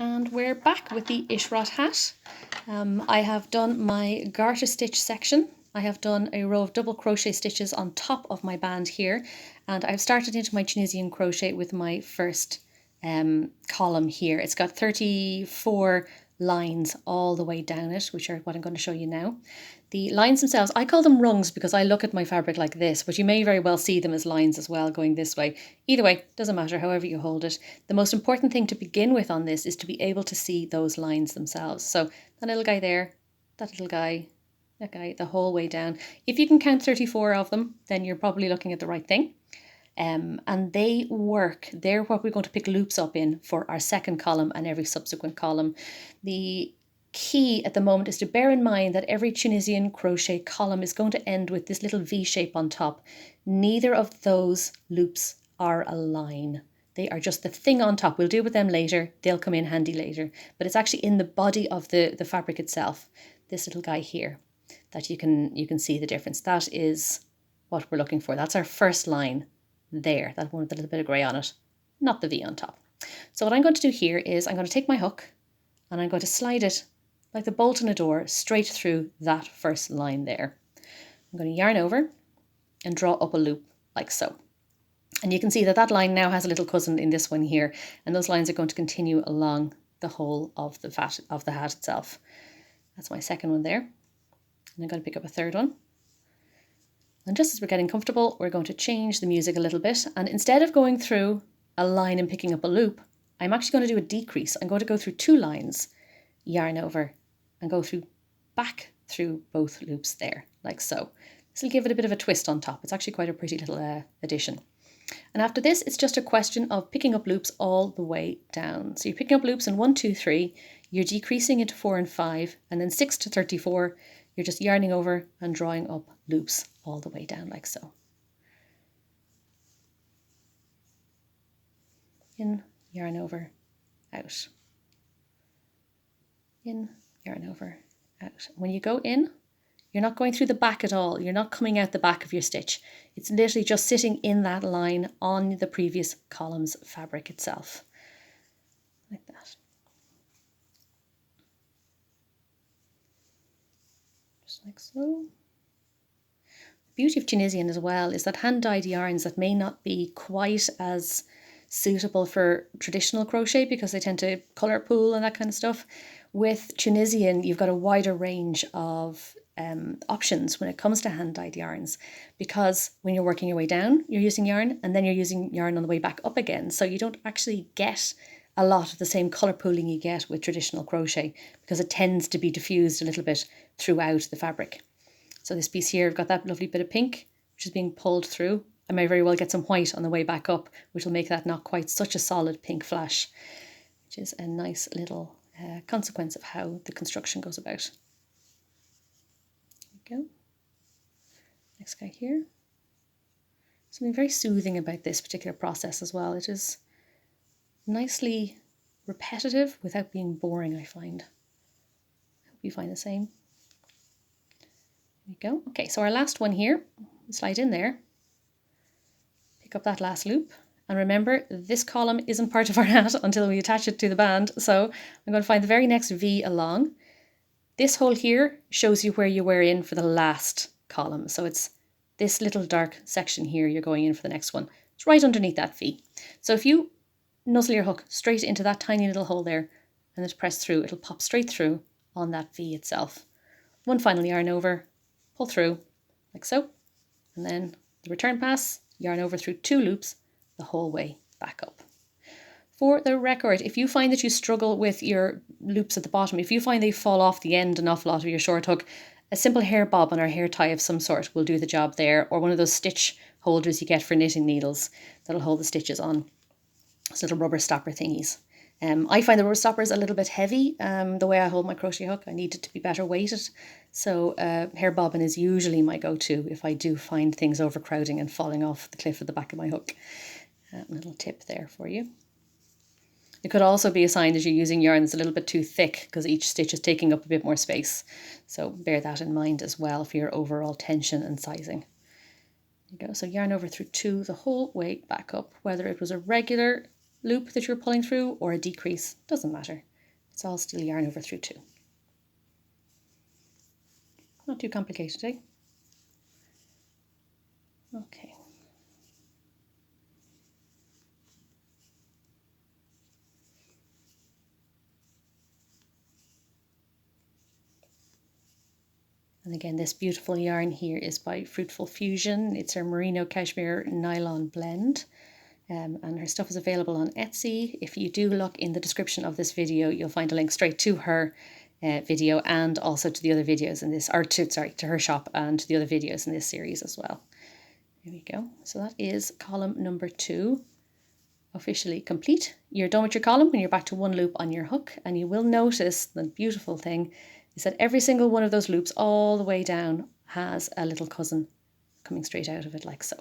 And we're back with the Ishrat hat. I have done my garter stitch section. I have done a row of double crochet stitches on top of my band here, and I've started into my Tunisian crochet with my first column here. It's got 34 lines all the way down it, which are what I'm going to show you now. The lines themselves, I call them rungs because I look at my fabric like this, but you may very well see them as lines as well going this way. Either way, doesn't matter, however you hold it. The most important thing to begin with on this is to be able to see those lines themselves. So that little guy there, that little guy, that guy, the whole way down. If you can count 34 of them, then you're probably looking at the right thing. And they work. They're what we're going to pick loops up in for our second column and every subsequent column. The key at the moment is to bear in mind that every Tunisian crochet column is going to end with this little V shape on top. Neither of those loops are a line. They are just the thing on top. We'll deal with them later. They'll come in handy later. But it's actually in the body of the fabric itself, this little guy here, that you can see the difference. That is what we're looking for. That's our first line there, that one with a little bit of grey on it, not the V on top. So what I'm going to do here is I'm going to take my hook and I'm going to slide it like the bolt in a door straight through that first line there. I'm going to yarn over and draw up a loop like so. And you can see that that line now has a little cousin in this one here, and those lines are going to continue along the whole of the hat itself. That's my second one there. And I'm going to pick up a third one. And just as we're getting comfortable, we're going to change the music a little bit. And instead of going through a line and picking up a loop, I'm actually going to do a decrease. I'm going to go through 2 lines, yarn over, and go back through both loops there, like so. This will give it a bit of a twist on top. It's actually quite a pretty little addition. And after this, it's just a question of picking up loops all the way down. So you're picking up loops in 1, 2, 3, you're decreasing into 4 and 5, and then 6 to 34, you're just yarning over and drawing up loops all the way down like so. In, yarn over, out. In, yarn over, out. When you go in, you're not going through the back at all. You're not coming out the back of your stitch. It's literally just sitting in that line on the previous column's fabric itself. Like that. Just like so. The beauty of Tunisian as well is that hand-dyed yarns that may not be quite as suitable for traditional crochet because they tend to colour pool and that kind of stuff. With Tunisian, you've got a wider range of options when it comes to hand-dyed yarns, because when you're working your way down, you're using yarn, and then you're using yarn on the way back up again. So you don't actually get a lot of the same colour pooling you get with traditional crochet because it tends to be diffused a little bit throughout the fabric. So this piece here, I've got that lovely bit of pink, which is being pulled through. I may very well get some white on the way back up, which will make that not quite such a solid pink flash, which is a nice little consequence of how the construction goes about. There we go. Next guy here. Something very soothing about this particular process as well. It is nicely repetitive without being boring, I find. I hope you find the same. There we go. Okay, so our last one here, slide in there, pick up that last loop, and remember this column isn't part of our hat until we attach it to the band, so I'm going to find the very next V along. This hole here shows you where you were in for the last column, so it's this little dark section here you're going in for the next one. It's right underneath that V. So if you nuzzle your hook straight into that tiny little hole there and just press through, it'll pop straight through on that V itself. One final yarn over, pull through like so, and then the return pass, yarn over through 2 loops the whole way back up. For the record, if you find that you struggle with your loops at the bottom, if you find they fall off the end an awful lot of your short hook, a simple hair bobbin or hair tie of some sort will do the job there, or one of those stitch holders you get for knitting needles that'll hold the stitches on. Those little rubber stopper thingies. I find the rubber stoppers a little bit heavy, the way I hold my crochet hook. I need it to be better weighted. So hair bobbin is usually my go-to if I do find things overcrowding and falling off the cliff at the back of my hook. A little tip there for you. It could also be a sign that you're using yarn that's a little bit too thick because each stitch is taking up a bit more space. So bear that in mind as well for your overall tension and sizing. There you go. So yarn over through 2 the whole way back up, whether it was a regular loop that you're pulling through or a decrease, doesn't matter. It's all still yarn over through 2. Not too complicated, eh? Okay. And again, this beautiful yarn here is by Fruitful Fusion. It's her Merino Cashmere Nylon blend. And her stuff is available on Etsy. If you do look in the description of this video, you'll find a link straight to her video and also to the other videos in this, or to her shop and to the other videos in this series as well. There we go. So that is column number 2 officially complete. You're done with your column when you're back to 1 loop on your hook, and you will notice the beautiful thing is that every single one of those loops all the way down has a little cousin coming straight out of it like so.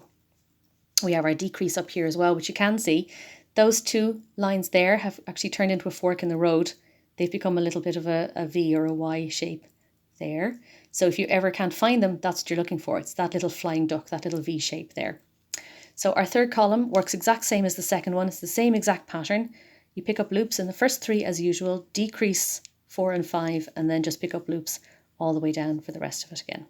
We have our decrease up here as well, which you can see. Those 2 lines there have actually turned into a fork in the road. They've become a little bit of a V or a Y shape there. So if you ever can't find them, that's what you're looking for. It's that little flying duck, that little V shape there. So our 3rd column works exact same as the 2nd one. It's the same exact pattern. You pick up loops in the first 3 as usual, decrease 4 and 5, and then just pick up loops all the way down for the rest of it again.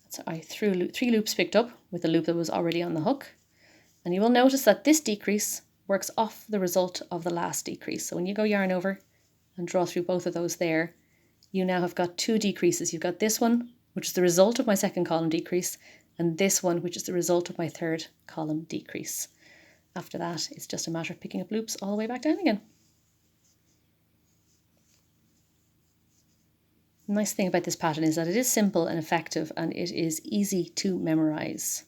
So I threw 3 loops picked up with a loop that was already on the hook. And you will notice that this decrease works off the result of the last decrease. So when you go yarn over and draw through both of those there, you now have got 2 decreases. You've got this one, which is the result of my 2nd column decrease, and this one, which is the result of my 3rd column decrease. After that, it's just a matter of picking up loops all the way back down again. The nice thing about this pattern is that it is simple and effective, and it is easy to memorize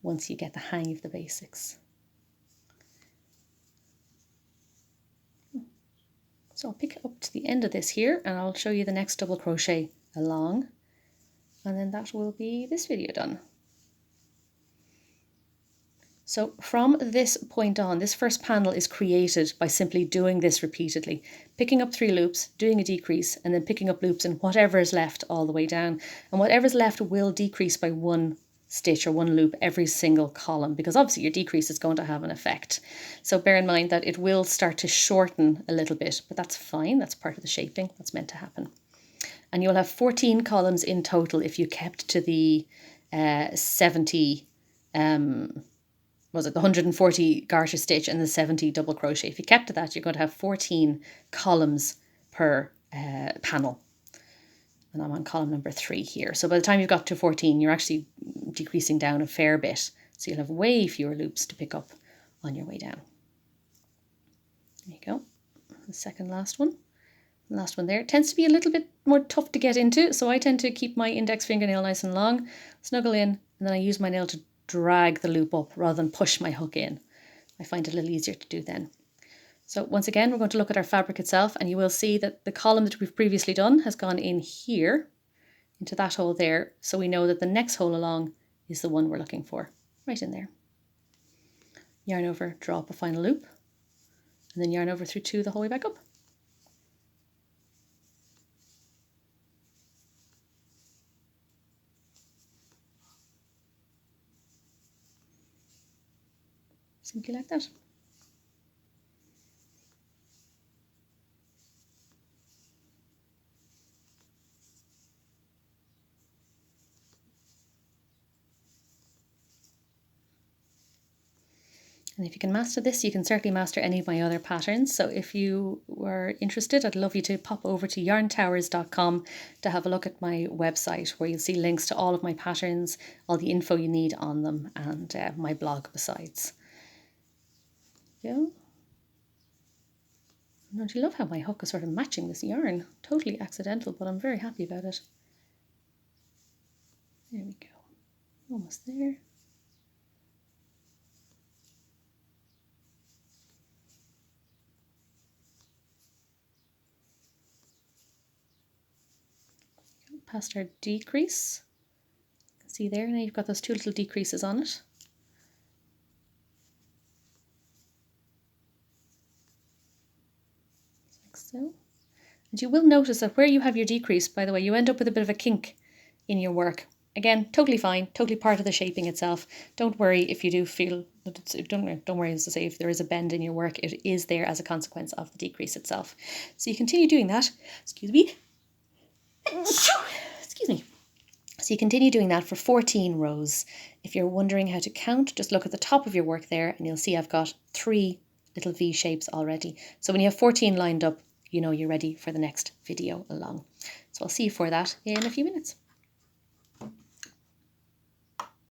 once you get the hang of the basics. So I'll pick up to the end of this here, and I'll show you the next double crochet along, and then that will be this video done. So from this point on, this first panel is created by simply doing this repeatedly, picking up 3 loops, doing a decrease, and then picking up loops in whatever is left all the way down. And whatever's left will decrease by 1 stitch or 1 loop every single column, because obviously your decrease is going to have an effect. So bear in mind that it will start to shorten a little bit, but that's fine. That's part of the shaping. That's meant to happen. And you'll have 14 columns in total if you kept to the 70 was it the 140 garter stitch and the 70 double crochet. If you kept to that, you're going to have 14 columns per panel. And I'm on column number 3 here. So by the time you've got to 14, you're actually decreasing down a fair bit. So you'll have way fewer loops to pick up on your way down. There you go. The second last one. The last one there. It tends to be a little bit more tough to get into. So I tend to keep my index fingernail nice and long, snuggle in, and then I use my nail to drag the loop up rather than push my hook in. I find it a little easier to do then. So once again, we're going to look at our fabric itself, and you will see that the column that we've previously done has gone in here, into that hole there. So we know that the next hole along is the one we're looking for, right in there. Yarn over, draw up a final loop, and then yarn over through 2 the whole way back up. Simply like that. And if you can master this, you can certainly master any of my other patterns. So if you were interested, I'd love you to pop over to yarntowers.com to have a look at my website, where you'll see links to all of my patterns, all the info you need on them, and my blog besides. Yeah. Don't you love how my hook is sort of matching this yarn? Totally accidental, but I'm very happy about it. There we go. Almost there. Past our decrease. You can see there, now you've got those 2 little decreases on it. Like so. And you will notice that where you have your decrease, by the way, you end up with a bit of a kink in your work. Again, totally fine, totally part of the shaping itself. Don't worry if you do feel, don't worry, as to say, if there is a bend in your work, it is there as a consequence of the decrease itself. So you continue doing that, excuse me. So you continue doing that for 14 rows. If you're wondering how to count, just look at the top of your work there and you'll see I've got 3 little V shapes already. So when you have 14 lined up, you know you're ready for the next video along. So I'll see you for that in a few minutes.